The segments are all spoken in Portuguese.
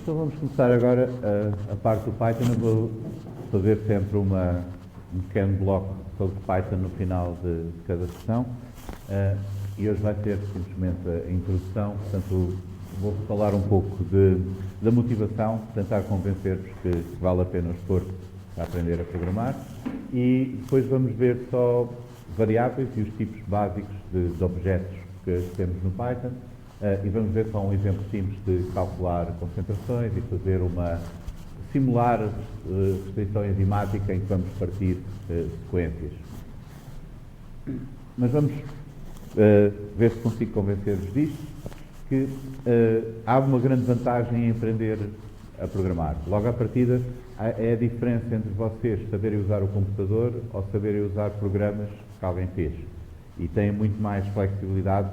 Então vamos começar agora a parte do Python. Eu vou fazer sempre um pequeno bloco sobre Python no final de cada sessão. E hoje vai ser simplesmente a introdução, portanto vou falar um pouco da motivação, tentar convencer-vos que vale a pena o esforço para aprender a programar, e depois vamos ver só variáveis e os tipos básicos de objetos que temos no Python, e vamos ver só um exemplo simples de calcular concentrações e fazer simular restrições de mática em que vamos partir sequências. Mas vamos ver se consigo convencer-vos disto, que há uma grande vantagem em aprender a programar. Logo à partida, é a diferença entre vocês saberem usar o computador ou saberem usar programas que alguém fez. E têm muito mais flexibilidade,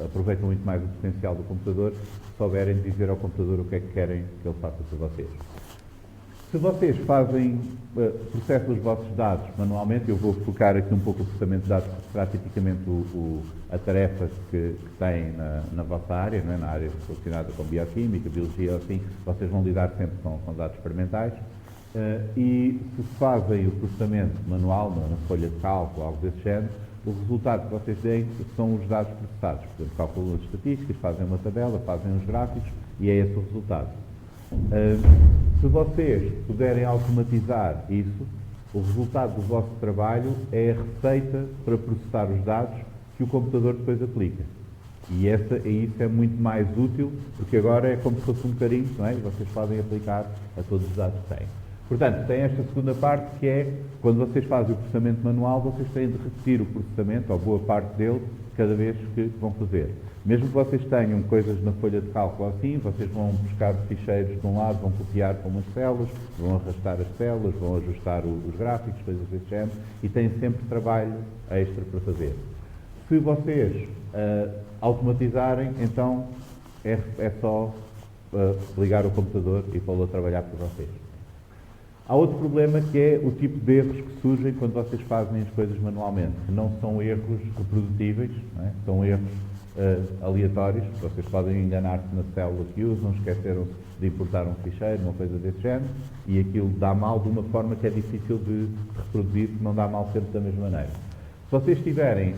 aproveitam muito mais o potencial do computador, se souberem dizer ao computador o que é que querem que ele faça por vocês. Se vocês processam os vossos dados manualmente, eu vou focar aqui um pouco o processamento de dados, porque será tipicamente a tarefa que têm na vossa área, não é? Na área relacionada com bioquímica, biologia ou assim, vocês vão lidar sempre com dados experimentais. E se fazem o processamento manual, na folha de cálculo, algo desse género, o resultado que vocês têm são os dados processados. Portanto, calculam as estatísticas, fazem uma tabela, fazem os gráficos e é esse o resultado. Se vocês puderem automatizar isso, o resultado do vosso trabalho é a receita para processar os dados que o computador depois aplica. E isso é muito mais útil, porque agora é como se fosse um carimbo, não é? E vocês podem aplicar a todos os dados que têm. Portanto, tem esta segunda parte, que é, quando vocês fazem o processamento manual, vocês têm de repetir o processamento, ou boa parte dele, cada vez que vão fazer. Mesmo que vocês tenham coisas na folha de cálculo assim, vocês vão buscar ficheiros de um lado, vão copiar para umas células, vão arrastar as células, vão ajustar os gráficos, coisas desse género, e têm sempre trabalho extra para fazer. Se vocês automatizarem, então é só ligar o computador e pô-lo a trabalhar por vocês. Há outro problema, que é o tipo de erros que surgem quando vocês fazem as coisas manualmente, que não são erros reprodutíveis, não é? São erros aleatórios. Vocês podem enganar-se na célula que usam, esqueceram-se de importar um ficheiro, uma coisa desse género, e aquilo dá mal de uma forma que é difícil de reproduzir, que não dá mal sempre da mesma maneira. Se vocês tiverem,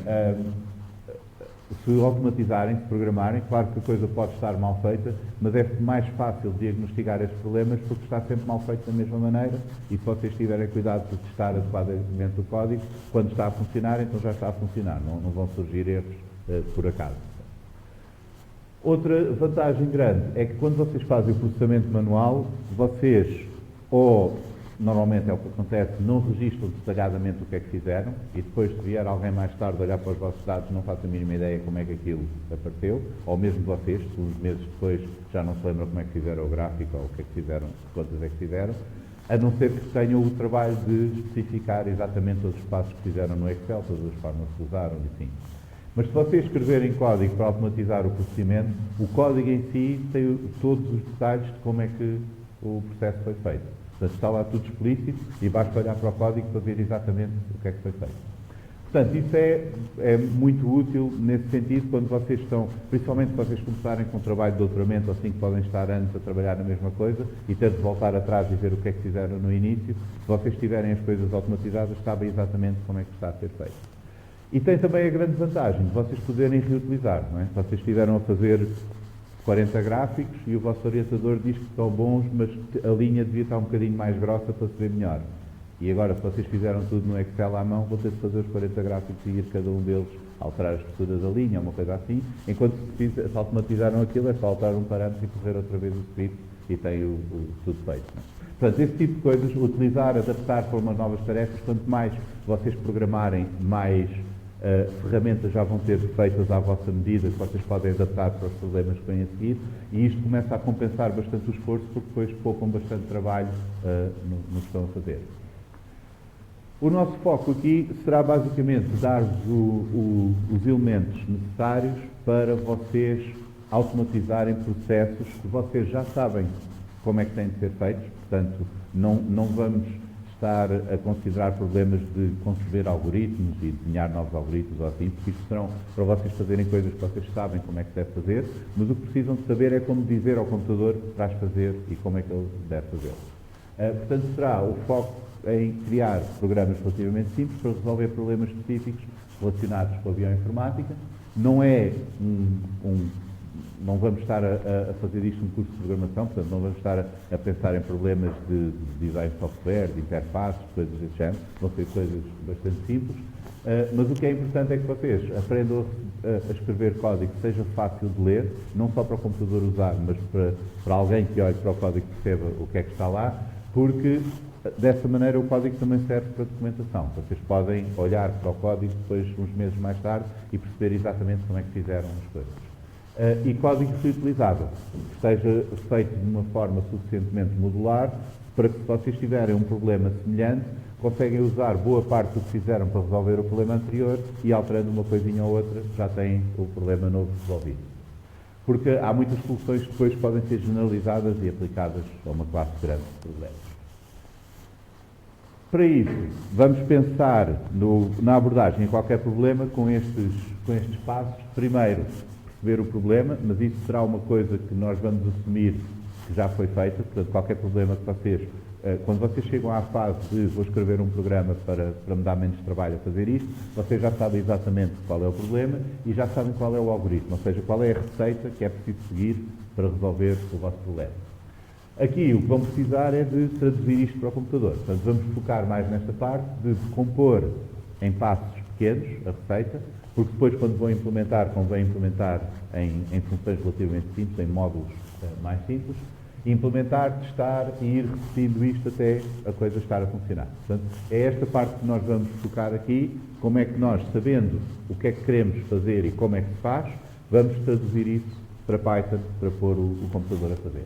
se automatizarem, se programarem, claro que a coisa pode estar mal feita, mas é mais fácil diagnosticar estes problemas porque está sempre mal feito da mesma maneira, e se vocês tiverem cuidado de testar adequadamente o código, quando está a funcionar, então já está a funcionar, não vão surgir erros por acaso. Outra vantagem grande é que quando vocês fazem o processamento manual, vocês, ou normalmente é o que acontece, não registram detalhadamente o que é que fizeram, e depois, se vier alguém mais tarde olhar para os vossos dados, não faço a mínima ideia como é que aquilo apareceu, ou mesmo vocês, se uns meses depois já não se lembram como é que fizeram o gráfico, ou o que é que fizeram, quantas é que fizeram, a não ser que tenham o trabalho de especificar exatamente todos os passos que fizeram no Excel, todas as formas que usaram, e sim. Mas se vocês escreverem código para automatizar o processamento, o código em si tem todos os detalhes de como é que o processo foi feito. Portanto, está lá tudo explícito e basta olhar para o código para ver exatamente o que é que foi feito. Portanto, isso é muito útil nesse sentido, quando vocês estão, principalmente se vocês começarem com um trabalho de doutoramento, assim que podem estar anos a trabalhar na mesma coisa e ter de voltar atrás e ver o que é que fizeram no início. Se vocês tiverem as coisas automatizadas, sabem exatamente como é que está a ser feito. E tem também a grande vantagem de vocês poderem reutilizar, não é? Se vocês estiveram a fazer 40 gráficos e o vosso orientador diz que estão bons, mas a linha devia estar um bocadinho mais grossa para se ver melhor. E agora, se vocês fizeram tudo no Excel à mão, vão ter de fazer os 40 gráficos e ir cada um deles alterar as espessuras da linha, uma coisa assim. Enquanto se automatizaram aquilo, é só alterar um parâmetro e correr outra vez o script e tem tudo feito. Não é? Portanto, esse tipo de coisas, utilizar, adaptar para umas novas tarefas, quanto mais vocês programarem, mais ferramentas já vão ter feitas à vossa medida, que vocês podem adaptar para os problemas que vêm a seguir, e isto começa a compensar bastante o esforço, porque depois poupam bastante trabalho no que estão a fazer. O nosso foco aqui será basicamente dar-vos os elementos necessários para vocês automatizarem processos que vocês já sabem como é que têm de ser feitos. Portanto, não vamos estar a considerar problemas de conceber algoritmos e desenhar novos algoritmos ou assim, porque isto serão para vocês fazerem coisas que vocês sabem como é que se deve fazer, mas o que precisam de saber é como dizer ao computador para as fazer e como é que ele deve fazê-lo. Portanto, será o foco em criar programas relativamente simples para resolver problemas específicos relacionados com a bioinformática. Não é não vamos estar a fazer isto um curso de programação, portanto não vamos estar a pensar em problemas de design de software, de interfaces, coisas desse género, vão ser coisas bastante simples, mas o que é importante é que vocês aprendam a escrever código que seja fácil de ler, não só para o computador usar, mas para alguém que olhe para o código e perceba o que é que está lá, porque dessa maneira o código também serve para documentação. Vocês podem olhar para o código depois, uns meses mais tarde, e perceber exatamente como é que fizeram as coisas. E código reutilizável, que esteja feito de uma forma suficientemente modular para que, se vocês tiverem um problema semelhante, conseguem usar boa parte do que fizeram para resolver o problema anterior e, alterando uma coisinha ou outra, já têm o problema novo resolvido. Porque há muitas soluções que depois podem ser generalizadas e aplicadas a uma classe grande de problemas. Para isso, vamos pensar na abordagem a qualquer problema com estes passos. Primeiro, perceber o problema, mas isso será uma coisa que nós vamos assumir que já foi feita. Portanto, qualquer problema que vocês, quando vocês chegam à fase de vou escrever um programa para me dar menos trabalho a fazer isto, vocês já sabem exatamente qual é o problema e já sabem qual é o algoritmo, ou seja, qual é a receita que é preciso seguir para resolver o vosso problema. Aqui o que vão precisar é de traduzir isto para o computador. Portanto, vamos focar mais nesta parte de decompor em passos pequenos a receita, porque depois, quando vão implementar, convém implementar em funções relativamente simples, em módulos mais simples, implementar, testar e ir repetindo isto até a coisa estar a funcionar. Portanto, é esta parte que nós vamos focar aqui, como é que nós, sabendo o que é que queremos fazer e como é que se faz, vamos traduzir isso para Python, para pôr o computador a fazer.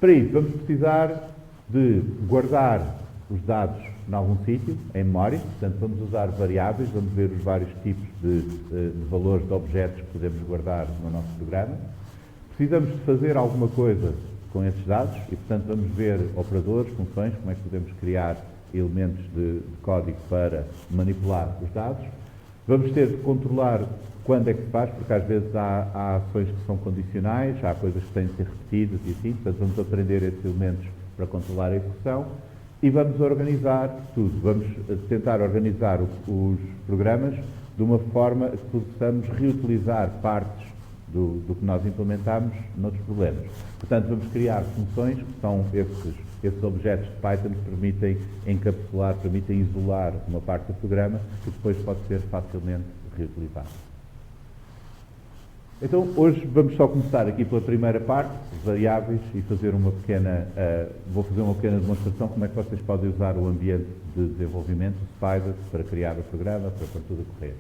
Para isso, vamos precisar de guardar os dados em algum sítio, em memória. Portanto, vamos usar variáveis, vamos ver os vários tipos de valores de objetos que podemos guardar no nosso programa. Precisamos de fazer alguma coisa com esses dados e, portanto, vamos ver operadores, funções, como é que podemos criar elementos de código para manipular os dados. Vamos ter de controlar quando é que se faz, porque às vezes há ações que são condicionais, há coisas que têm de ser repetidas e assim, portanto vamos aprender esses elementos para controlar a execução e vamos organizar tudo. Vamos tentar organizar os programas de uma forma que possamos reutilizar partes do que nós implementamos noutros problemas. Portanto, vamos criar funções que são esses objetos de Python que permitem encapsular, permitem isolar uma parte do programa que depois pode ser facilmente reutilizado. Então, hoje vamos só começar aqui pela primeira parte, variáveis, e fazer vou fazer uma pequena demonstração como é que vocês podem usar o ambiente de desenvolvimento, o Spider, para criar o programa, para pôr tudo a correr.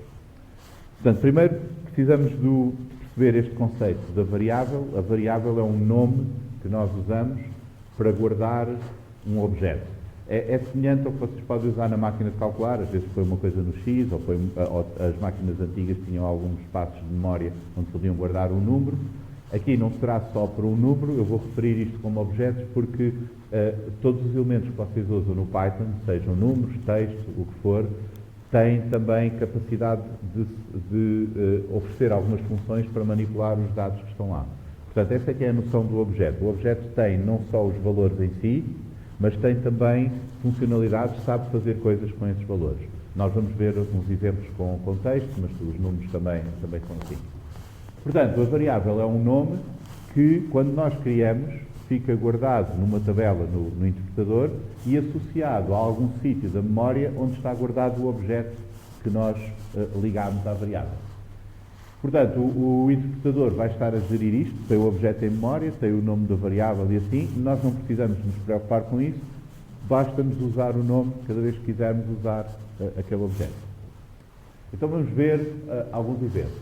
Portanto, primeiro precisamos de perceber este conceito da variável. A variável é um nome que nós usamos para guardar um objeto. É semelhante ao que vocês podem usar na máquina de calcular, às vezes foi uma coisa no X, ou as máquinas antigas tinham alguns espaços de memória onde podiam guardar um número. Aqui não será só por um número, eu vou referir isto como objetos porque todos os elementos que vocês usam no Python, sejam números, texto, o que for, têm também capacidade de oferecer algumas funções para manipular os dados que estão lá. Portanto, essa é que é a noção do objeto. O objeto tem não só os valores em si, mas tem também funcionalidades, sabe fazer coisas com esses valores. Nós vamos ver uns exemplos com contexto, mas os números também são assim. Portanto, a variável é um nome que, quando nós criamos, fica guardado numa tabela no interpretador e associado a algum sítio da memória onde está guardado o objeto que nós ligamos à variável. Portanto, o interpretador vai estar a gerir isto, tem o objeto em memória, tem o nome da variável e assim, nós não precisamos nos preocupar com isso, basta-nos usar o nome cada vez que quisermos usar aquele objeto. Então vamos ver alguns exemplos.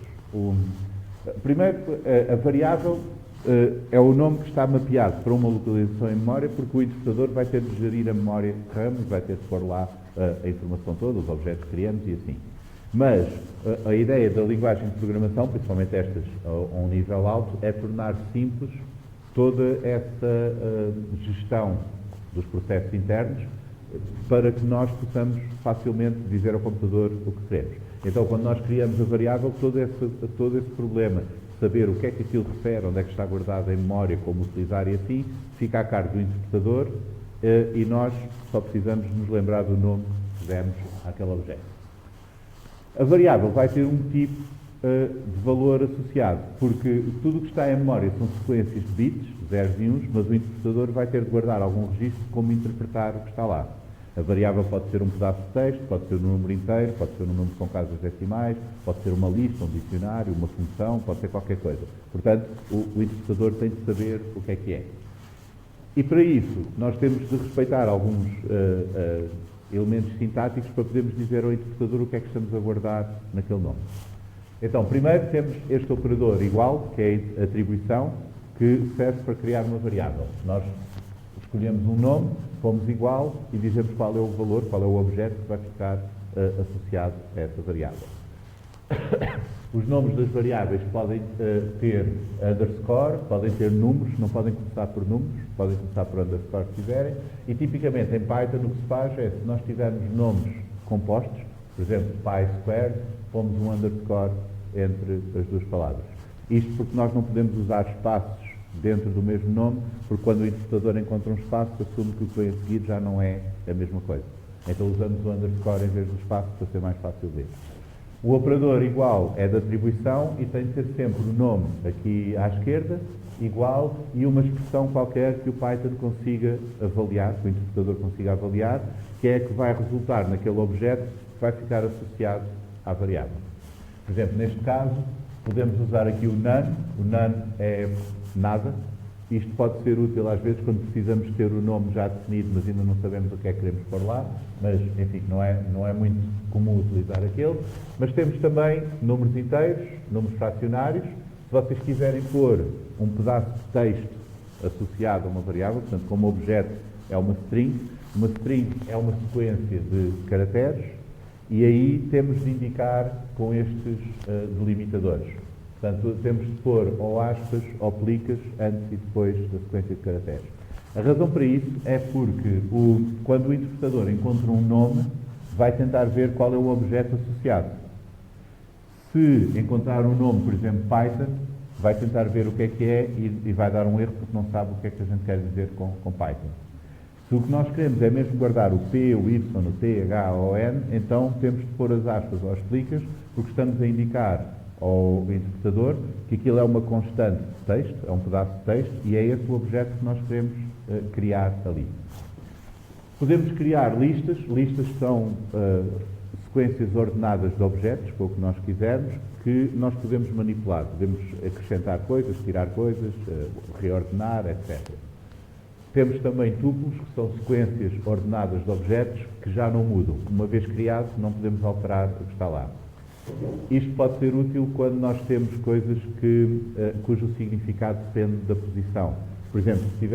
Primeiro, a variável é o nome que está mapeado para uma localização em memória, porque o interpretador vai ter de gerir a memória RAM e vai ter de pôr lá a informação toda, os objetos que criamos e assim. Mas a ideia da linguagem de programação, principalmente estas a um nível alto, é tornar simples toda essa gestão dos processos internos para que nós possamos facilmente dizer ao computador o que queremos. Então, quando nós criamos a variável, todo esse problema, saber o que é que aquilo refere, onde é que está guardado em memória, como utilizar e assim, fica a cargo do interpretador e nós só precisamos nos lembrar do nome que demos àquele objeto. A variável vai ter um tipo de valor associado, porque tudo o que está em memória são sequências de bits, zeros e uns, mas o interpretador vai ter de guardar algum registro de como interpretar o que está lá. A variável pode ser um pedaço de texto, pode ser um número inteiro, pode ser um número com casas decimais, pode ser uma lista, um dicionário, uma função, pode ser qualquer coisa. Portanto, o interpretador tem de saber o que é. E para isso, nós temos de respeitar alguns elementos sintáticos para podermos dizer ao interpretador o que é que estamos a guardar naquele nome. Então, primeiro temos este operador igual, que é a atribuição, que serve para criar uma variável. Nós escolhemos um nome, pomos igual e dizemos qual é o valor, qual é o objeto que vai ficar associado a essa variável. Os nomes das variáveis podem ter underscore, podem ter números, não podem começar por números, podem começar por underscore se quiserem, e tipicamente em Python o que se faz é, se nós tivermos nomes compostos, por exemplo, pi squared, pomos um underscore entre as duas palavras. Isto porque nós não podemos usar espaços dentro do mesmo nome, porque quando o interpretador encontra um espaço, assume que o que vem a seguir já não é a mesma coisa. Então usamos o underscore em vez do espaço para ser mais fácil de ler. O operador igual é da atribuição e tem de ter sempre o nome aqui à esquerda, igual, e uma expressão qualquer que o Python consiga avaliar, que o interpretador consiga avaliar, que é a que vai resultar naquele objeto que vai ficar associado à variável. Por exemplo, neste caso, podemos usar aqui o none. O none é nada. Isto pode ser útil às vezes quando precisamos ter o nome já definido, mas ainda não sabemos o que é que queremos pôr lá. Mas, enfim, não é muito comum utilizar aquele. Mas temos também números inteiros, números fracionários. Se vocês quiserem pôr um pedaço de texto associado a uma variável, portanto, como objeto é uma string é uma sequência de caracteres, e aí temos de indicar com estes delimitadores. Portanto, temos de pôr ou aspas ou plicas antes e depois da sequência de caracteres. A razão para isso é porque quando o interpretador encontra um nome, vai tentar ver qual é o objeto associado. Se encontrar um nome, por exemplo, Python, vai tentar ver o que é e vai dar um erro porque não sabe o que é que a gente quer dizer com Python. Se o que nós queremos é mesmo guardar o P, o Y, o T, H ou o N, então temos de pôr as aspas ou as plicas, porque estamos a indicar ao interpretador que aquilo é uma constante de texto, é um pedaço de texto, e é esse o objeto que nós queremos criar ali. Podemos criar listas. Listas são sequências ordenadas de objetos, com o que nós quisermos, que nós podemos manipular. Podemos acrescentar coisas, tirar coisas, reordenar, etc. Temos também tuplos, que são sequências ordenadas de objetos que já não mudam. Uma vez criados, não podemos alterar o que está lá. Isto pode ser útil quando nós temos coisas cujo significado depende da posição. Por exemplo, se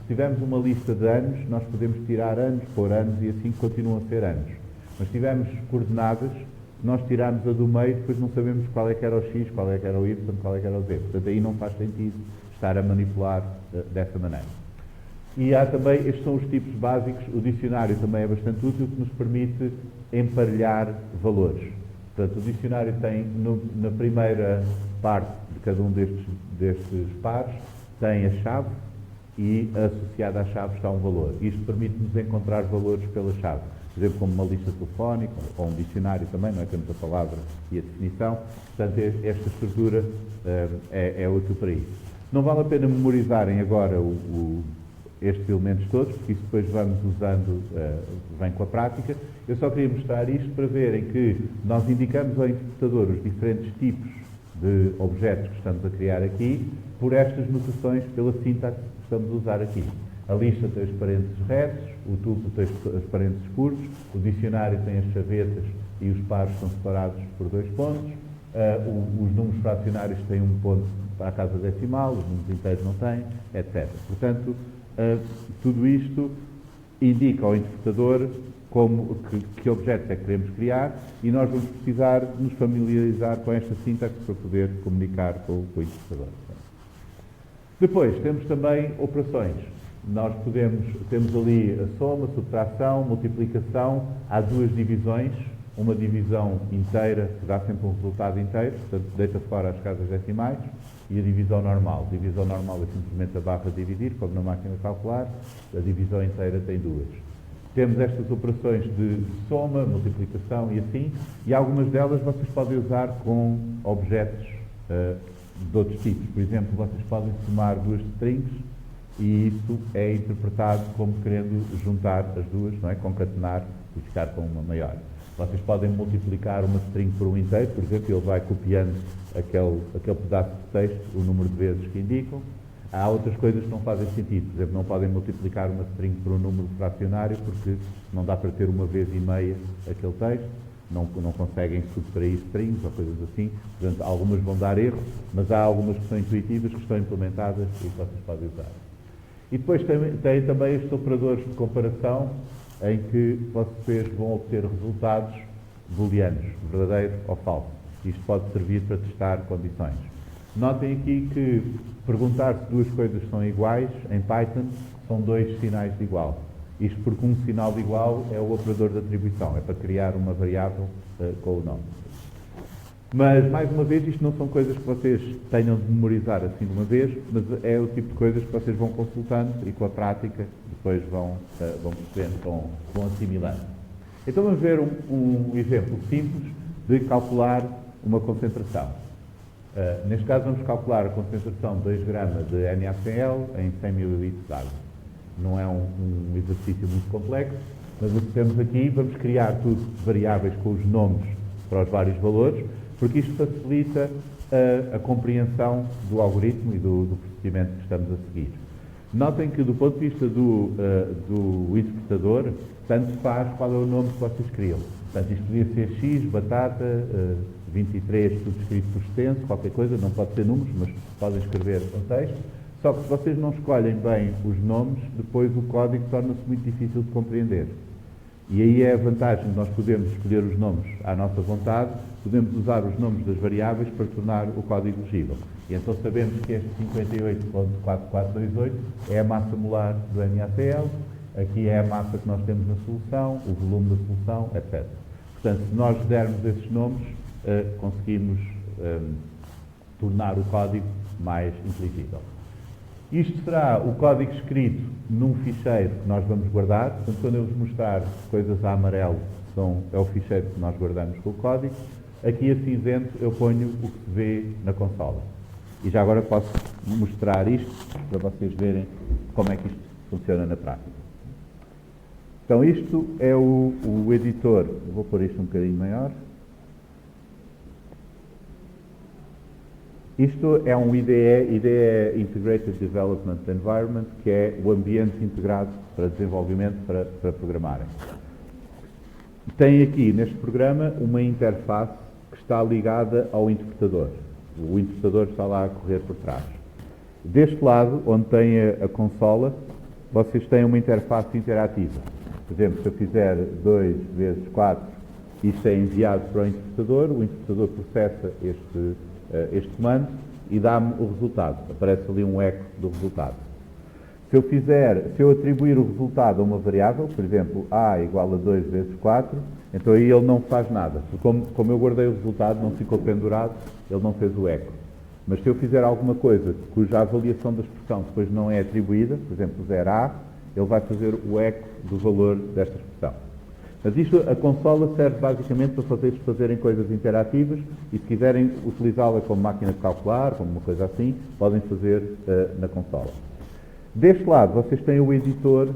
tivermos uma lista de anos, nós podemos tirar anos, pôr anos e assim continuam a ser anos. Mas se tivermos coordenadas, se nós tirarmos a do meio, depois não sabemos qual é que era o X, qual é que era o Y, qual é que era o Z. Portanto, aí não faz sentido estar a manipular dessa maneira. E há também, estes são os tipos básicos. O dicionário também é bastante útil, que nos permite emparelhar valores. Portanto, o dicionário tem, na primeira parte de cada um destes pares, tem a chave e associada à chave está um valor. Isto permite-nos encontrar valores pela chave. Por exemplo, como uma lista telefónica ou um dicionário também, não é? Temos a palavra e a definição. Portanto, esta estrutura é útil para isso. Não vale a pena memorizarem agora estes elementos todos, porque isso depois vamos usando, vem com a prática. Eu só queria mostrar isto para verem que nós indicamos ao interpretador os diferentes tipos de objetos que estamos a criar aqui por estas notações, pela sintaxe que estamos a usar aqui. A lista tem os parênteses retos, o tuplo tem os parênteses curtos, o dicionário tem as chavetas e os pares são separados por 2 pontos, os números fracionários têm um ponto para a casa decimal, os números inteiros não têm, etc. Portanto, tudo isto indica ao interpretador que objetos é que queremos criar, e nós vamos precisar nos familiarizar com esta sintaxe para poder comunicar com o interpretador. Depois temos também operações. nós temos ali a soma, subtração, multiplicação, há duas divisões, uma divisão inteira, que dá sempre um resultado inteiro, portanto deita fora as casas decimais, e a divisão normal. A divisão normal é simplesmente a barra dividir, como na máquina de calcular, a divisão inteira tem duas. Temos estas operações de soma, multiplicação e assim, e algumas delas vocês podem usar com objetos de outros tipos. Por exemplo, vocês podem somar duas strings e isso é interpretado como querendo juntar as duas, não é? Concatenar e ficar com uma maior. Vocês podem multiplicar uma string por um inteiro, por exemplo, ele vai copiando aquele pedaço de texto, o número de vezes que indicam. Há outras coisas que não fazem sentido, por exemplo, não podem multiplicar uma string por um número fracionário, porque não dá para ter uma vez e meia aquele texto, não conseguem subtrair strings ou coisas assim, portanto, algumas vão dar erro, mas há algumas que são intuitivas, que estão implementadas e que vocês podem usar. E depois tem também estes operadores de comparação, em que vocês vão obter resultados booleanos, verdadeiro ou falso. Isto pode servir para testar condições. Notem aqui que perguntar se duas coisas são iguais, em Python, são dois sinais de igual. Isto porque um sinal de igual é o operador de atribuição, é para criar uma variável com o nome. Mas, mais uma vez, isto não são coisas que vocês tenham de memorizar assim de uma vez, mas é o tipo de coisas que vocês vão consultando e com a prática depois vão percebendo, vão assimilando. Então vamos ver um exemplo simples de calcular uma concentração. Neste caso vamos calcular a concentração de 2 gramas de NaCl em 100 ml de água. Não é um exercício muito complexo, mas o que temos aqui, vamos criar tudo variáveis com os nomes para os vários valores, porque isto facilita a compreensão do algoritmo e do procedimento que estamos a seguir. Notem que, do ponto de vista do interpretador, tanto faz qual é o nome que vocês criam. Portanto, isto podia ser X, batata, 23, tudo escrito por extenso, qualquer coisa, não pode ser números, mas podem escrever um texto. Só que se vocês não escolhem bem os nomes, depois o código torna-se muito difícil de compreender. E aí é a vantagem de nós podermos escolher os nomes à nossa vontade, podemos usar os nomes das variáveis para tornar o código legível. E então sabemos que este 58.4428 é a massa molar do NaCl, aqui é a massa que nós temos na solução, o volume da solução, etc. Portanto, se nós dermos esses nomes, conseguimos tornar o código mais inteligível. Isto será o código escrito num ficheiro que nós vamos guardar. Portanto, quando eu vos mostrar coisas a amarelo, é o ficheiro que nós guardamos com o código. Aqui a cinzento eu ponho o que se vê na consola. E já agora posso mostrar isto para vocês verem como é que isto funciona na prática. Então isto é o editor. Eu vou pôr isto um bocadinho maior. Isto é um IDE Integrated Development Environment, que é o ambiente integrado para desenvolvimento para programarem. Tem aqui neste programa uma interface que está ligada ao interpretador. O interpretador está lá a correr por trás. Deste lado, onde tem a consola, vocês têm uma interface interativa. Por exemplo, se eu fizer 2 vezes 4, isto é enviado para o interpretador processa este comando e dá-me o resultado. Aparece ali um eco do resultado. Se eu atribuir o resultado a uma variável, por exemplo, A igual a 2 vezes 4, então aí ele não faz nada. Como eu guardei o resultado, não ficou pendurado, ele não fez o eco. Mas se eu fizer alguma coisa cuja avaliação da expressão depois não é atribuída, por exemplo, 0A, ele vai fazer o eco do valor desta expressão. Mas isto, a consola serve basicamente para vocês fazerem coisas interativas e se quiserem utilizá-la como máquina de calcular, como uma coisa assim, podem fazer na consola. Deste lado, vocês têm o editor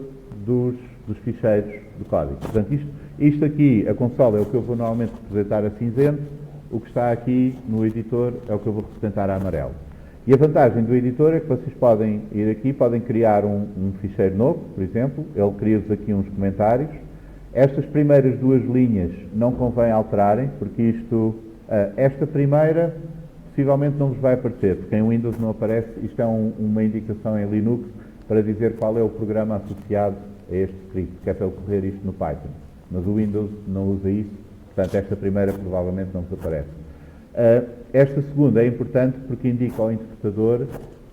dos ficheiros do código. Portanto, isto aqui, a consola é o que eu vou normalmente representar a cinzento, o que está aqui no editor é o que eu vou representar a amarelo. E a vantagem do editor é que vocês podem ir aqui, podem criar um ficheiro novo, por exemplo, ele cria-vos aqui uns comentários. Estas primeiras duas linhas não convém alterarem, porque esta primeira possivelmente não vos vai aparecer, porque em Windows não aparece, isto é uma indicação em Linux para dizer qual é o programa associado a este script, que é para ele correr isto no Python. Mas o Windows não usa isso, portanto esta primeira provavelmente não vos aparece. Esta segunda é importante porque indica ao interpretador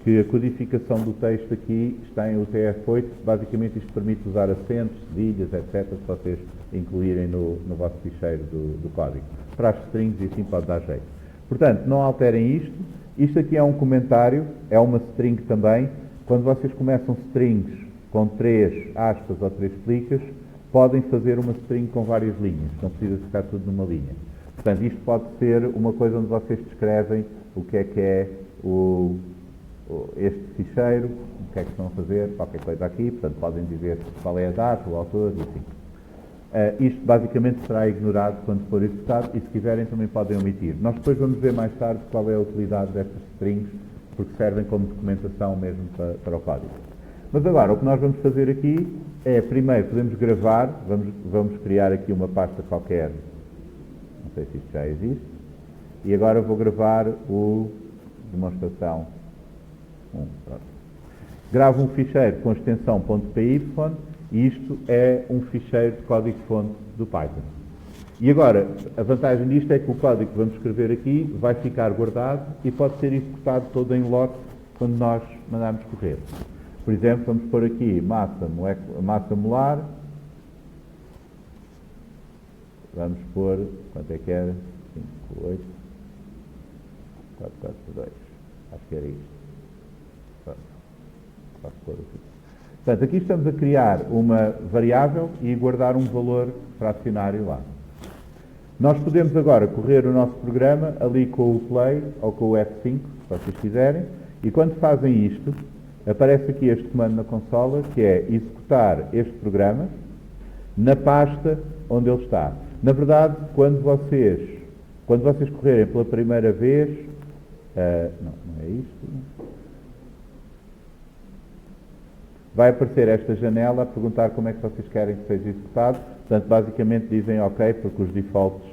que a codificação do texto aqui está em UTF-8, basicamente isto permite usar acentos, cedilhas, etc., se vocês incluírem no vosso ficheiro do código. Para as strings e assim pode dar jeito. Portanto, não alterem isto. Isto aqui é um comentário, é uma string também. Quando vocês começam strings com 3 aspas ou 3 plicas, podem fazer uma string com várias linhas, não precisa ficar tudo numa linha. Portanto, isto pode ser uma coisa onde vocês descrevem o que é este ficheiro, o que é que estão a fazer, qualquer coisa aqui, portanto podem dizer qual é a data, o autor e assim. Isto basicamente será ignorado quando for executado e se quiserem também podem omitir. Nós depois vamos ver mais tarde qual é a utilidade destas strings, porque servem como documentação mesmo para o código. Mas agora, o que nós vamos fazer aqui é, primeiro, podemos gravar, vamos criar aqui uma pasta qualquer, não sei se isto já existe, e agora vou gravar o demonstração 1. Gravo um ficheiro com extensão .py e isto é um ficheiro de código-fonte do Python. E agora, a vantagem disto é que o código que vamos escrever aqui vai ficar guardado e pode ser executado todo em lote quando nós mandarmos correr. Por exemplo, vamos pôr aqui massa molar. Vamos pôr, quanto é que era? 5, 8, 4, 4, 2. Acho que era isto. Posso pôr aqui. Portanto, aqui estamos a criar uma variável e guardar um valor fracionário lá. Nós podemos agora correr o nosso programa ali com o play ou com o F5, se vocês quiserem, e quando fazem isto, aparece aqui este comando na consola, que é executar este programa na pasta onde ele está. Na verdade, quando vocês correrem pela primeira vez, não é isto, vai aparecer esta janela a perguntar como é que vocês querem que seja executado. Portanto, basicamente dizem OK, porque os defaults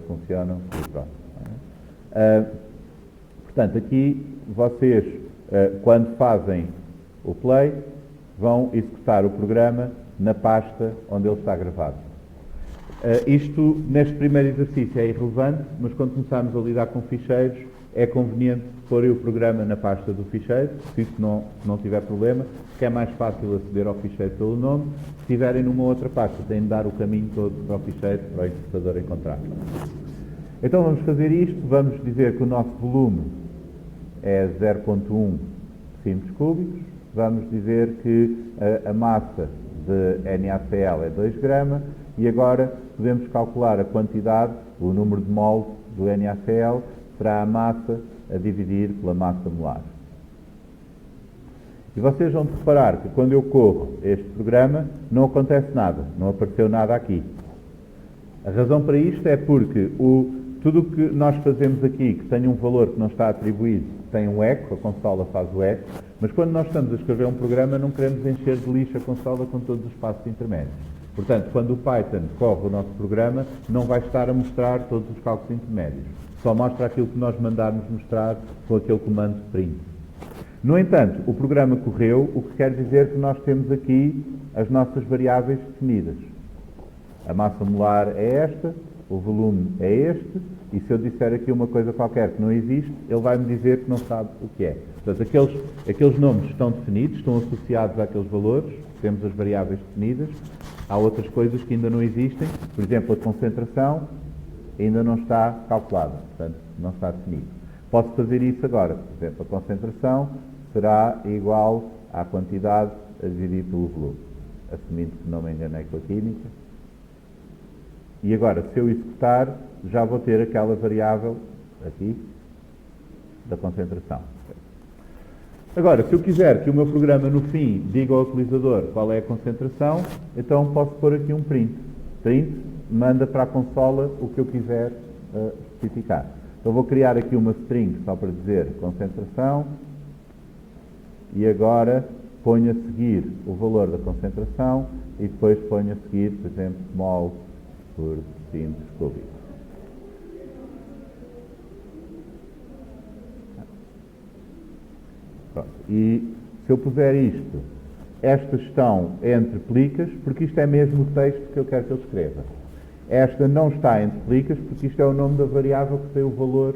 funcionam e pronto. Portanto, aqui vocês, quando fazem o play, vão executar o programa na pasta onde ele está gravado. Isto, neste primeiro exercício, é irrelevante, mas quando começarmos a lidar com ficheiros, é conveniente pôr o programa na pasta do ficheiro, se isso não tiver problema, porque é mais fácil aceder ao ficheiro pelo nome. Se estiverem numa outra pasta, têm de dar o caminho todo para o ficheiro, para o interpretador encontrar. Então vamos fazer isto, vamos dizer que o nosso volume é 0.1 centímetros cúbicos, vamos dizer que a massa de NaCl é 2 gramas e agora podemos calcular a quantidade, o número de moles do NaCl, será a massa a dividir pela massa molar. E vocês vão reparar que quando eu corro este programa não acontece nada, não apareceu nada aqui. A razão para isto é porque tudo o que nós fazemos aqui que tem um valor que não está atribuído tem um eco, a consola faz o eco, mas quando nós estamos a escrever um programa não queremos encher de lixo a consola com todos os passos intermédios. Portanto, quando o Python corre o nosso programa, não vai estar a mostrar todos os cálculos intermédios. Só mostra aquilo que nós mandarmos mostrar com aquele comando print. No entanto, o programa correu, o que quer dizer que nós temos aqui as nossas variáveis definidas. A massa molar é esta, o volume é este, e se eu disser aqui uma coisa qualquer que não existe, ele vai me dizer que não sabe o que é. Portanto, aqueles nomes estão definidos, estão associados àqueles valores, temos as variáveis definidas. Há outras coisas que ainda não existem, por exemplo, a concentração ainda não está calculada, portanto, não está definido. Posso fazer isso agora, por exemplo, a concentração será igual à quantidade a dividir pelo volume, assumindo que não me enganei com a química. E agora, se eu executar, já vou ter aquela variável aqui da concentração. Agora, se eu quiser que o meu programa no fim diga ao utilizador qual é a concentração, então posso pôr aqui um print. Print manda para a consola o que eu quiser especificar. Então vou criar aqui uma string só para dizer concentração e agora ponho a seguir o valor da concentração e depois ponho a seguir, por exemplo, mol por centímetros cúbicos. Pronto. E se eu puser isto, estas estão entre plicas, porque isto é mesmo o texto que eu quero que ele escreva. Esta não está entre plicas, porque isto é o nome da variável que tem o valor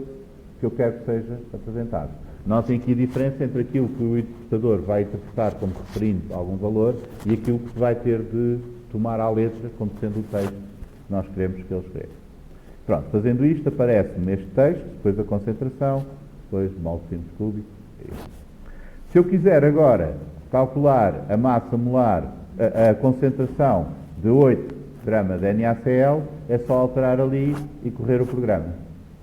que eu quero que seja apresentado. Notem aqui a diferença entre aquilo que o interpretador vai interpretar como referindo a algum valor e aquilo que vai ter de tomar à letra como sendo o texto que nós queremos que ele escreva. Pronto, fazendo isto, aparece-me este texto, depois a concentração, depois o mol simples cúbico. Se eu quiser agora calcular a massa molar, a concentração de 8 gramas de NaCl, é só alterar ali e correr o programa.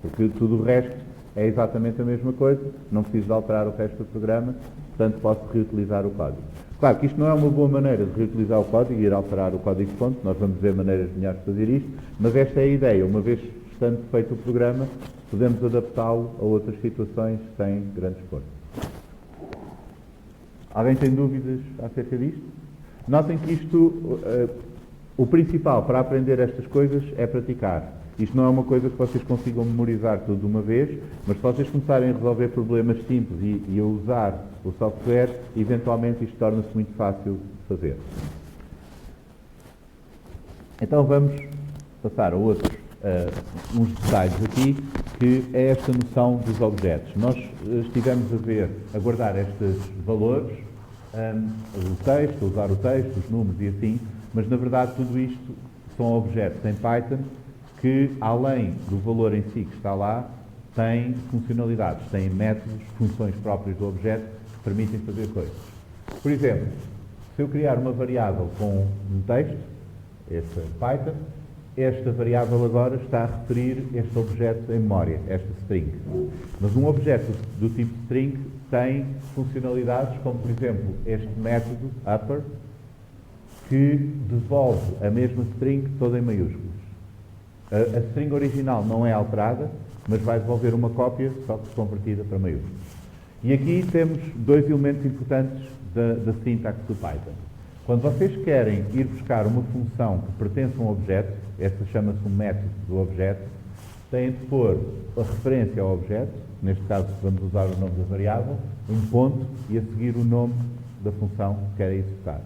Porque tudo o resto é exatamente a mesma coisa, não preciso de alterar o resto do programa, portanto posso reutilizar o código. Claro que isto não é uma boa maneira de reutilizar o código e ir alterar o código-fonte, nós vamos ver maneiras melhores de fazer isto, mas esta é a ideia. Uma vez estando feito o programa, podemos adaptá-lo a outras situações sem grande esforço. Alguém tem dúvidas acerca disto? Notem que isto, o principal para aprender estas coisas é praticar. Isto não é uma coisa que vocês consigam memorizar tudo de uma vez, mas se vocês começarem a resolver problemas simples e a usar o software, eventualmente isto torna-se muito fácil de fazer. Então vamos passar a outros, uns detalhes aqui, que é esta noção dos objetos. Nós estivemos a guardar estes valores, o texto, usar o texto, os números e assim, mas na verdade tudo isto são objetos em Python que, além do valor em si que está lá, têm funcionalidades, têm métodos, funções próprias do objeto que permitem fazer coisas. Por exemplo, se eu criar uma variável com um texto, este Python, esta variável agora está a referir este objeto em memória, esta string. Mas um objeto do tipo string tem funcionalidades como, por exemplo, este método upper, que devolve a mesma string toda em maiúsculas. A string original não é alterada, mas vai devolver uma cópia, só que convertida para maiúsculas. E aqui temos dois elementos importantes da sintaxe do Python. Quando vocês querem ir buscar uma função que pertence a um objeto, essa chama-se um método do objeto, têm de pôr a referência ao objeto, neste caso vamos usar o nome da variável, um ponto e a seguir o nome da função que querem executar.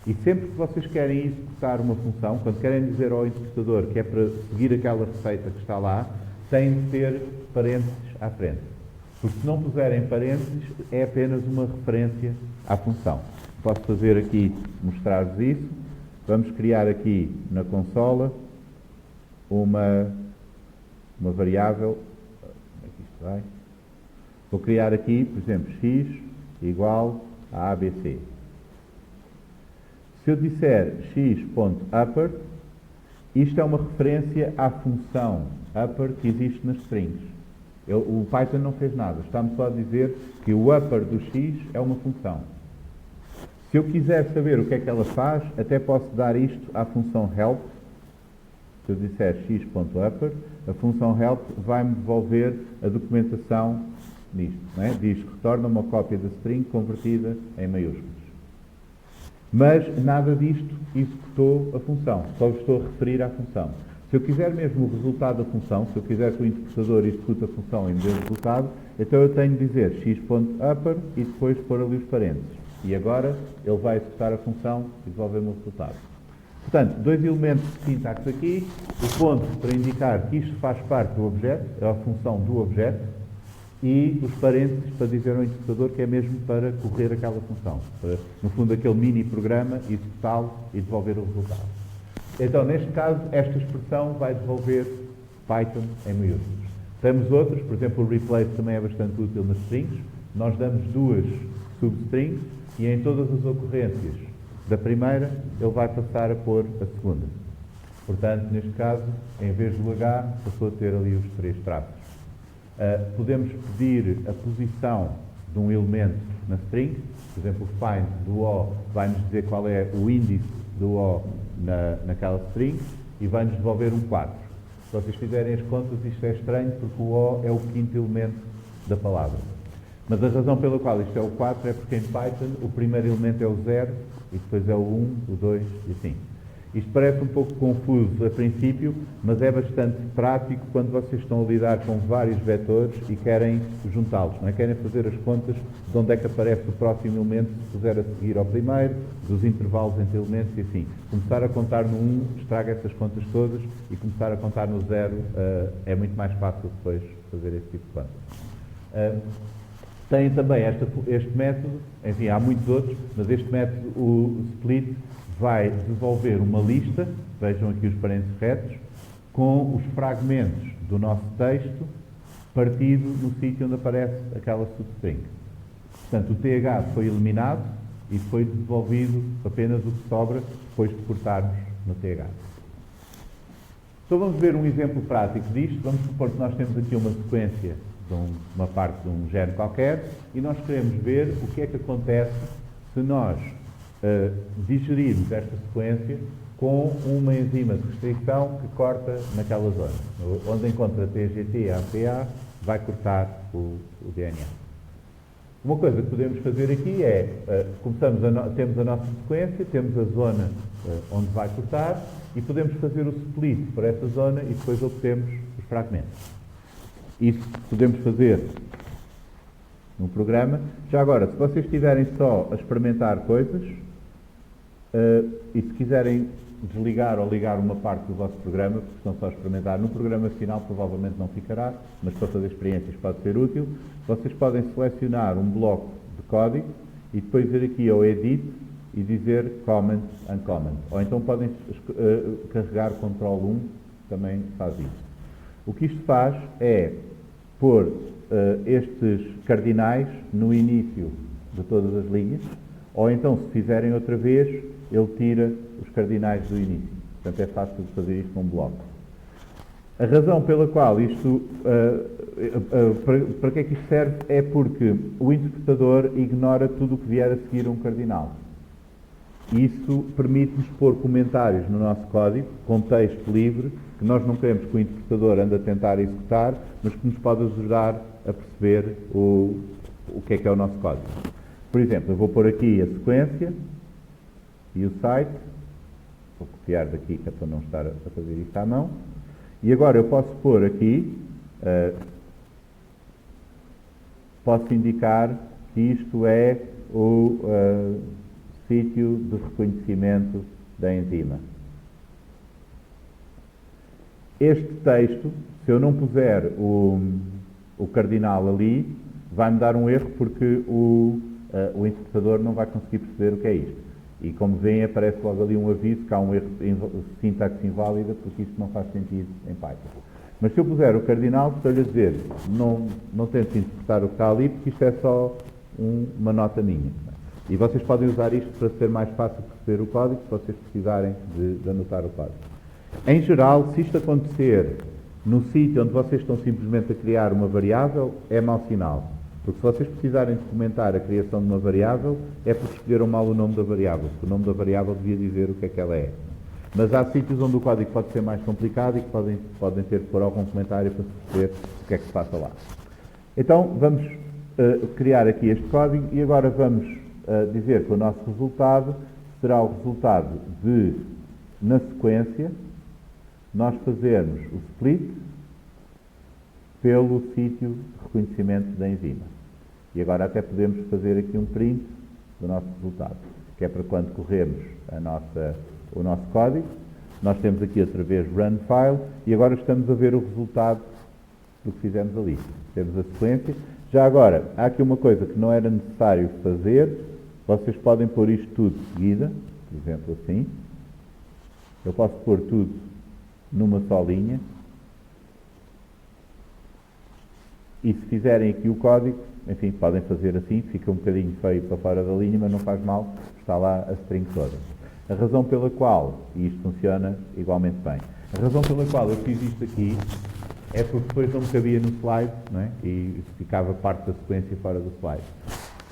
E sempre que vocês querem executar uma função, quando querem dizer ao interpretador que é para seguir aquela receita que está lá, têm de ter parênteses à frente. Porque se não puserem parênteses, é apenas uma referência à função. Posso fazer aqui, mostrar-vos isso. Vamos criar aqui na consola uma variável. Como é que isto vai? Vou criar aqui, por exemplo, x igual a ABC. Se eu disser x.upper, isto é uma referência à função upper que existe nas strings. O Python não fez nada, está-me só a dizer que o upper do x é uma função. Se eu quiser saber o que é que ela faz, até posso dar isto à função help. Se eu disser x.upper, a função help vai-me devolver a documentação nisto. Não é? Diz que retorna uma cópia da string convertida em maiúsculas. Mas nada disto executou a função, só estou a referir à função. Se eu quiser mesmo o resultado da função, se eu quiser que o interpretador execute a função e me dê o resultado, então eu tenho de dizer x.upper e depois pôr ali os parênteses. E agora ele vai executar a função e devolver-me o resultado. Portanto, dois elementos de sintaxe aqui. O ponto para indicar que isto faz parte do objeto, é a função do objeto, e os parênteses para dizer ao interpretador que é mesmo para correr aquela função. Para, no fundo, aquele mini programa, executá-lo e devolver o resultado. Então, neste caso, esta expressão vai devolver Python em maiúsculas. Temos outros, por exemplo, o replace também é bastante útil nas strings. Nós damos duas substrings e em todas as ocorrências da primeira, ele vai passar a pôr a segunda. Portanto, neste caso, em vez do H, passou a ter ali os três traços. Podemos pedir a posição de um elemento na string, por exemplo, o find do O vai-nos dizer qual é o índice do O naquela string e vai-nos devolver um 4. Se vocês fizerem as contas, isto é estranho porque o O é o quinto elemento da palavra. Mas a razão pela qual isto é o 4 é porque em Python o primeiro elemento é o 0 e depois é o 1, o 2 e assim. Isto parece um pouco confuso a princípio, mas é bastante prático quando vocês estão a lidar com vários vetores e querem juntá-los, não é? Querem fazer as contas de onde é que aparece o próximo elemento, se puser a seguir ao primeiro, dos intervalos entre elementos e assim. Começar a contar no 1 estraga essas contas todas e começar a contar no 0 é muito mais fácil depois fazer esse tipo de contas. Tem também este método, enfim, há muitos outros, mas este método, o split, vai devolver uma lista, vejam aqui os parênteses retos, com os fragmentos do nosso texto partido no sítio onde aparece aquela substring. Portanto, o TH foi eliminado e foi devolvido apenas o que sobra depois de cortarmos no TH. Então vamos ver um exemplo prático disto. Vamos supor que nós temos aqui uma sequência de uma parte de um gene qualquer e nós queremos ver o que é que acontece se nós digerirmos esta sequência com uma enzima de restrição que corta naquela zona. Onde encontra TGT, APA, vai cortar o DNA. Uma coisa que podemos fazer aqui é, temos a nossa sequência, temos a zona onde vai cortar e podemos fazer o split para essa zona e depois obtemos os fragmentos. Isso podemos fazer no programa. Já agora, se vocês estiverem só a experimentar coisas e se quiserem desligar ou ligar uma parte do vosso programa, porque estão só a experimentar, no programa final provavelmente não ficará, mas para fazer experiências pode ser útil, vocês podem selecionar um bloco de código e depois ir aqui ao Edit e dizer Comment Uncomment. Ou então podem carregar Ctrl 1, também faz isso. O que isto faz é pôr estes cardinais no início de todas as linhas, ou então, se fizerem outra vez, ele tira os cardinais do início. Portanto, é fácil de fazer isto com um bloco. A razão pela qual isto, para que é que isto serve, é porque o interpretador ignora tudo o que vier a seguir um cardinal. Isso permite-nos pôr comentários no nosso código, com texto livre, que nós não queremos que o interpretador ande a tentar executar, mas que nos pode ajudar a perceber o que é o nosso código. Por exemplo, eu vou pôr aqui a sequência e o site, vou copiar daqui, que é para não estar a fazer isto à mão, e agora eu posso pôr aqui, posso indicar que isto é o sítio de reconhecimento da enzima. Este texto, se eu não puser o cardinal ali, vai-me dar um erro porque o interpretador não vai conseguir perceber o que é isto. E como veem, aparece logo ali um aviso que há um erro de sintaxe inválida, porque isto não faz sentido em Python. Mas se eu puser o cardinal, estou-lhe a dizer, não tente interpretar o que está ali, porque isto é só uma nota minha. E vocês podem usar isto para ser mais fácil de perceber o código, se vocês precisarem de anotar o código. Em geral, se isto acontecer no sítio onde vocês estão simplesmente a criar uma variável, é mau sinal. Porque se vocês precisarem de comentar a criação de uma variável, é porque escolheram mal o nome da variável, porque o nome da variável devia dizer o que é que ela é. Mas há sítios onde o código pode ser mais complicado e que podem ter que pôr algum comentário para perceber o que é que se passa lá. Então, vamos criar aqui este código e agora vamos dizer que o nosso resultado será o resultado de, na sequência, nós fazermos o split pelo sítio de reconhecimento da enzima. E agora até podemos fazer aqui um print do nosso resultado, que é para quando corremos o nosso código. Nós temos aqui outra vez run file e agora estamos a ver o resultado do que fizemos ali. Temos a sequência. Já agora, há aqui uma coisa que não era necessário fazer. Vocês podem pôr isto tudo de seguida, por exemplo assim. Eu posso pôr tudo numa só linha. E se fizerem aqui o código, enfim, podem fazer assim, fica um bocadinho feio para fora da linha, mas não faz mal, está lá a string toda. A razão pela qual, e isto funciona igualmente bem, a razão pela qual eu fiz isto aqui é porque depois não me cabia no slide, não é? E ficava parte da sequência fora do slide.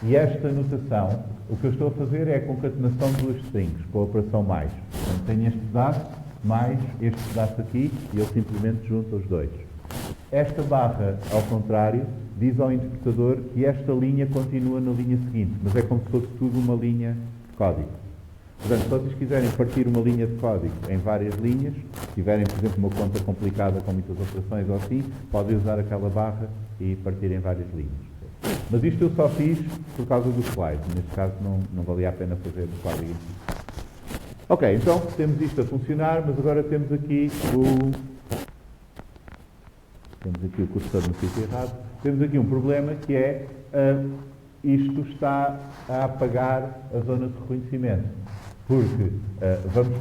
E esta notação, o que eu estou a fazer é a concatenação de duas strings, com a operação mais. Portanto, tenho este pedaço, mais este pedaço aqui, e eu simplesmente junto os dois. Esta barra, ao contrário, diz ao interpretador que esta linha continua na linha seguinte, mas é como se fosse tudo uma linha de código. Portanto, se vocês quiserem partir uma linha de código em várias linhas, se tiverem, por exemplo, uma conta complicada com muitas operações ou assim, podem usar aquela barra e partir em várias linhas. Mas isto eu só fiz por causa do slide. Neste caso não valia a pena fazer o código. Ok, então temos isto a funcionar, mas agora temos aqui Temos aqui o cursor no sítio errado. Temos aqui um problema que é isto está a apagar a zona de reconhecimento, porque vamos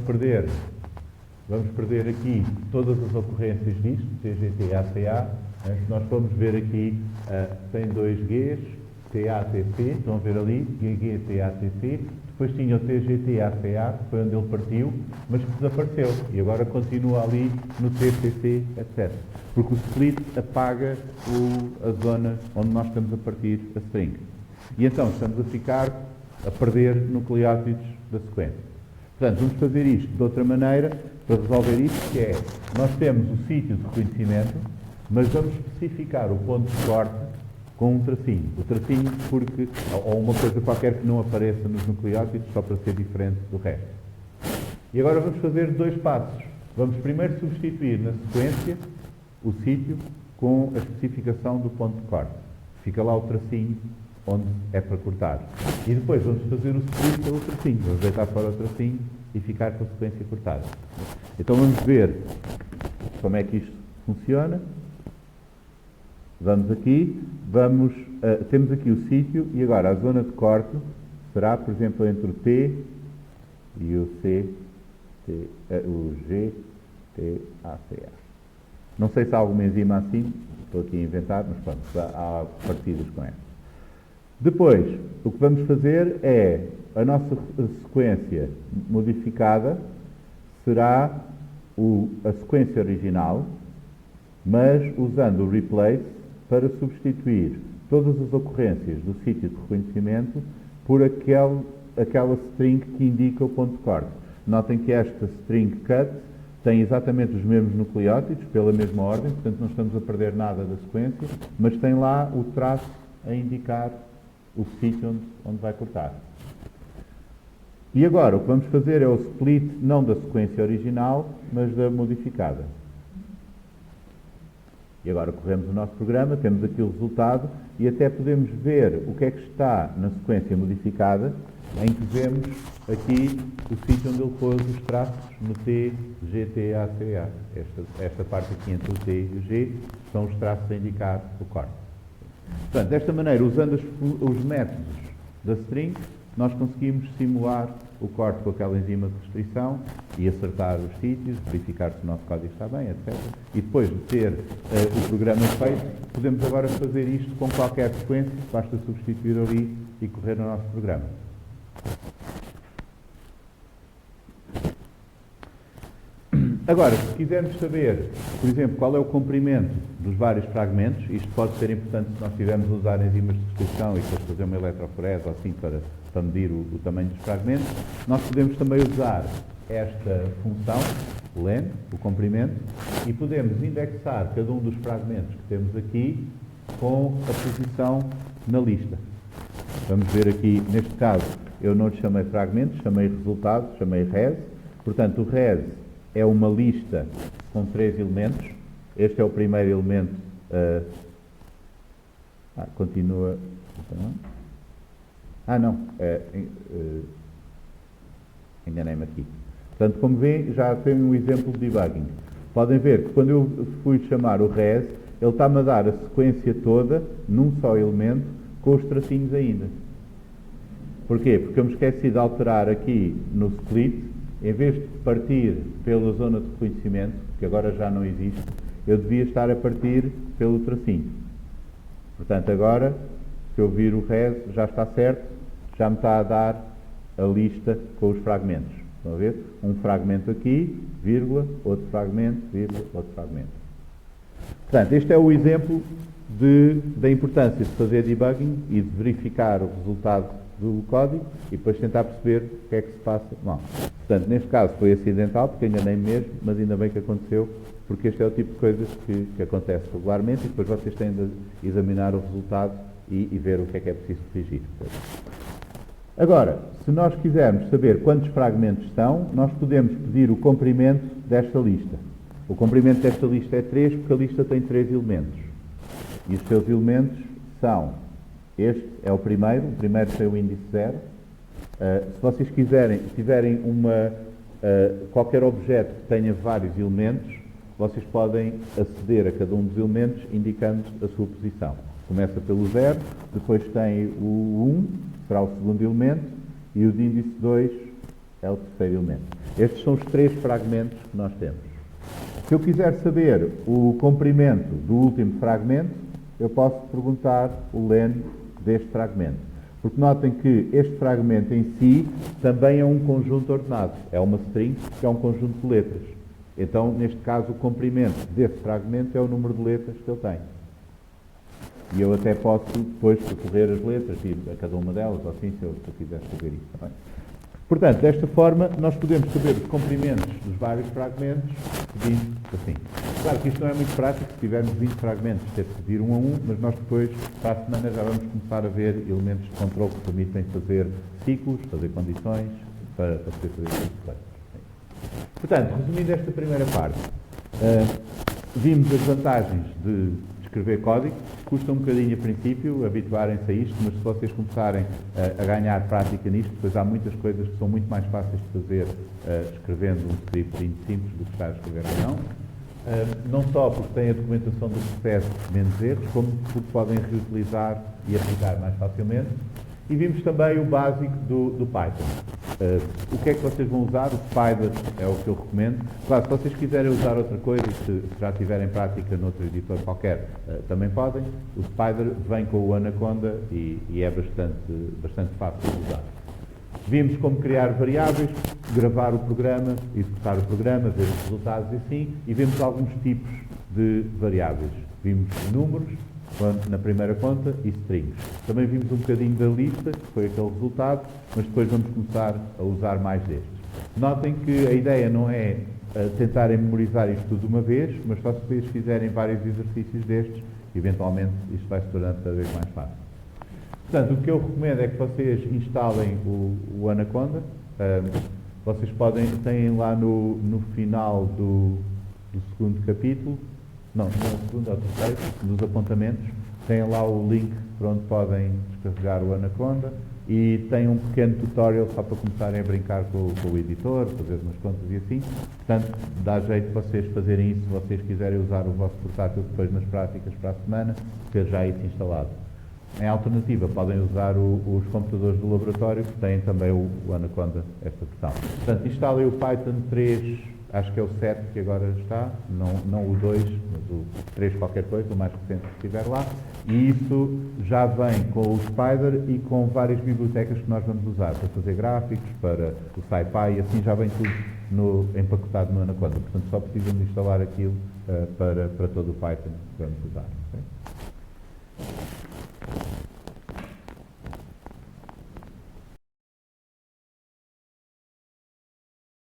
perder aqui todas as ocorrências disto, TGT, ACA. Se nós formos ver aqui, tem dois Gs, TATC, estão a ver ali, GG, TATC, depois tinha o TGT, ACA, que foi onde ele partiu, mas que desapareceu, e agora continua ali no TCC, etc. Porque o split apaga a zona onde nós estamos a partir a string. E então estamos a perder nucleótidos da sequência. Portanto, vamos fazer isto de outra maneira, para resolver isto, que é, nós temos o sítio de reconhecimento, mas vamos especificar o ponto de corte com um tracinho. O tracinho porque, ou uma coisa qualquer que não apareça nos nucleótidos, só para ser diferente do resto. E agora vamos fazer dois passos. Vamos primeiro substituir na sequência o sítio com a especificação do ponto de corte. Fica lá o tracinho onde é para cortar. E depois vamos fazer o split pelo tracinho. Vamos deitar fora o tracinho e ficar com a sequência cortada. Então vamos ver como é que isto funciona. Vamos aqui, temos aqui o sítio e agora a zona de corte será, por exemplo, entre o T e o C, o G, T, A, C, A. Não sei se há alguma enzima assim, estou aqui a inventar, mas pronto, há partidas com ela. Depois, o que vamos fazer é, a nossa sequência modificada será a sequência original, mas usando o replace para substituir todas as ocorrências do sítio de reconhecimento por aquela string que indica o ponto de corte. Notem que esta string cut tem exatamente os mesmos nucleótidos, pela mesma ordem, portanto não estamos a perder nada da sequência, mas tem lá o traço a indicar o sítio onde vai cortar. E agora o que vamos fazer é o split não da sequência original, mas da modificada. E agora corremos o nosso programa, temos aqui o resultado e até podemos ver o que é que está na sequência modificada, em que vemos aqui o sítio onde ele pôs os traços no T, G, T, A, C, A. Esta parte aqui entre o T e o G são os traços a indicar o corte. Portanto, desta maneira, usando os métodos da string, nós conseguimos simular o corte com aquela enzima de restrição e acertar os sítios, verificar se o nosso código está bem, etc. E depois de ter o programa feito, podemos agora fazer isto com qualquer sequência, basta substituir ali e correr no nosso programa. Agora, se quisermos saber, por exemplo, qual é o comprimento dos vários fragmentos, isto pode ser importante se nós estivermos a usar enzimas de restrição e depois fazer uma eletroforese ou assim para medir o tamanho dos fragmentos, nós podemos também usar esta função, len, o comprimento, e podemos indexar cada um dos fragmentos que temos aqui com a posição na lista. Vamos ver aqui, neste caso, eu não lhe chamei fragmentos, chamei resultados, chamei res. Portanto, o res é uma lista com 3 elementos. Este é o primeiro elemento. Continua. Não. Enganei-me aqui. Portanto, como veem, já tenho um exemplo de debugging. Podem ver que quando eu fui chamar o res, ele está-me a dar a sequência toda, num só elemento, com os tracinhos ainda. Porquê? Porque eu me esqueci de alterar aqui no split, em vez de partir pela zona de reconhecimento, que agora já não existe, eu devia estar a partir pelo tracinho. Portanto, agora, se eu vir o res, já está certo, já me está a dar a lista com os fragmentos. Estão a ver? Um fragmento aqui, vírgula, outro fragmento, vírgula, outro fragmento. Portanto, este é o exemplo da importância de fazer debugging e de verificar o resultado do código e depois tentar perceber o que é que se passa. Bom, portanto, neste caso foi acidental, porque enganei mesmo, mas ainda bem que aconteceu, porque este é o tipo de coisas que acontece regularmente e depois vocês têm de examinar o resultado e ver o que é preciso corrigir. Agora, se nós quisermos saber quantos fragmentos estão, nós podemos pedir o comprimento desta lista. O comprimento desta lista é 3, porque a lista tem 3 elementos. E os seus elementos são, este é o primeiro tem o índice 0. Se vocês tiverem qualquer objeto que tenha vários elementos, vocês podem aceder a cada um dos elementos indicando a sua posição. Começa pelo 0, depois tem o 1, será o segundo elemento, e o de índice 2 é o terceiro elemento. Estes são os 3 fragmentos que nós temos. Se eu quiser saber o comprimento do último fragmento, eu posso perguntar o len deste fragmento. Porque notem que este fragmento em si também é um conjunto ordenado. É uma string que é um conjunto de letras. Então, neste caso, o comprimento desse fragmento é o número de letras que ele tem. E eu até posso depois percorrer as letras, ir a cada uma delas, ou assim, se eu quiser fazer isso. Tá bem? Portanto, desta forma, nós podemos saber os comprimentos dos vários fragmentos, pedindo assim. Claro que isto não é muito prático, se tivermos 20 fragmentos, ter que pedir um a um, mas nós depois, para a semana, já vamos começar a ver elementos de controle que permitem fazer ciclos, fazer condições, para poder fazer isso. Portanto, resumindo esta primeira parte, vimos as vantagens de escrever código. Custa um bocadinho a princípio, habituarem-se a isto, mas se vocês começarem a ganhar prática nisto, depois há muitas coisas que são muito mais fáceis de fazer escrevendo um script simples do que estar a escrever ou não. Não só porque têm a documentação do processo menos erros, como porque podem reutilizar e aplicar mais facilmente. E vimos também o básico do Python. O que é que vocês vão usar? O Spider é o que eu recomendo. Claro, se vocês quiserem usar outra coisa, se já tiverem prática noutro editor qualquer, também podem. O Spider vem com o Anaconda e é bastante fácil de usar. Vimos como criar variáveis, gravar o programa, executar o programa, ver os resultados e assim, e vimos alguns tipos de variáveis. Vimos números, na primeira conta, e strings. Também vimos um bocadinho da lista, que foi aquele resultado, mas depois vamos começar a usar mais destes. Notem que a ideia não é tentarem memorizar isto tudo de uma vez, mas só se vocês fizerem vários exercícios destes, eventualmente isto vai se tornando cada vez mais fácil. Portanto, o que eu recomendo é que vocês instalem o Anaconda. Vocês têm lá no final do segundo capítulo, não é o segundo, é o terceiro, dos apontamentos, têm lá o link para onde podem descarregar o Anaconda e tem um pequeno tutorial só para começarem a brincar com o editor, fazer umas contas e assim. Portanto, dá jeito de vocês fazerem isso se vocês quiserem usar o vosso portátil depois nas práticas para a semana, ter já isso instalado. Em alternativa, podem usar os computadores do laboratório, que têm também o Anaconda, esta versão. Portanto, instalem o Python 3, acho que é o 7 que agora está, não o 2, mas o 3 qualquer coisa, o mais recente que estiver lá. E isso já vem com o Spider e com várias bibliotecas que nós vamos usar para fazer gráficos, para o SciPy, e assim já vem tudo empacotado no Anaconda. Portanto, só precisam de instalar aquilo para todo o Python que vamos usar. Okay?